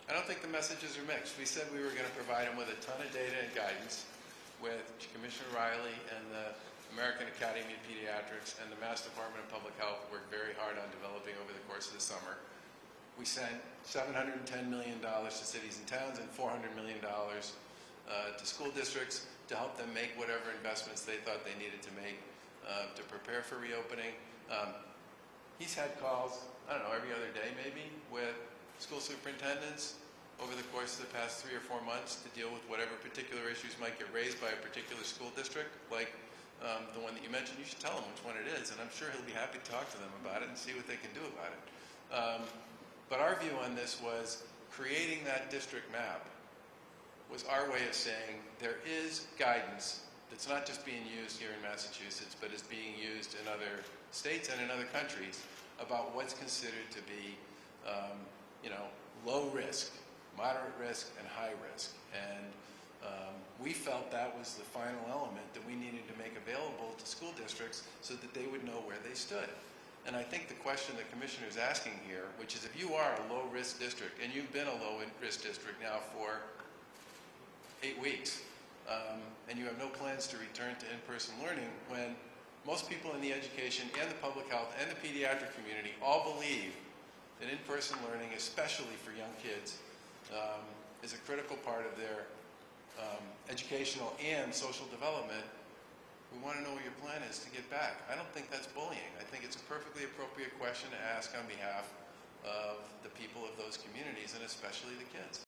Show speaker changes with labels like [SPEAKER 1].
[SPEAKER 1] I don't think the messages are mixed. We said we were going to provide them with a ton of data and guidance with Commissioner Riley and the American Academy of Pediatrics and the Mass Department of Public Health worked very hard on developing over the course of the summer. We sent $710 million to cities and towns and $400 million to school districts to help them make whatever investments they thought they needed to make to prepare for reopening. He's had calls, I don't know, every other day maybe, with school superintendents over the course of the past 3 or 4 months to deal with whatever particular issues might get raised by a particular school district, like the one that you mentioned. You should tell him which one it is, and I'm sure he'll be happy to talk to them about it and see what they can do about it. But our view on this was creating that district map was our way of saying there is guidance that's not just being used here in Massachusetts, but is being used in other states and in other countries about what's considered to be low risk, moderate risk, and high risk. And we felt that was the final element that we needed to make available to school districts so that they would know where they stood. And I think the question the Commissioner is asking here, which is if you are a low-risk district, and you've been a low-risk district now for 8 weeks, and you have no plans to return to in-person learning, when most people in the education and the public health and the pediatric community all believe that in-person learning, especially for young kids, is a critical part of their educational and social development, we want to know what your plan is to get back. I don't think that's bullying. I think it's a perfectly appropriate question to ask on behalf of the people of those communities, and especially the kids.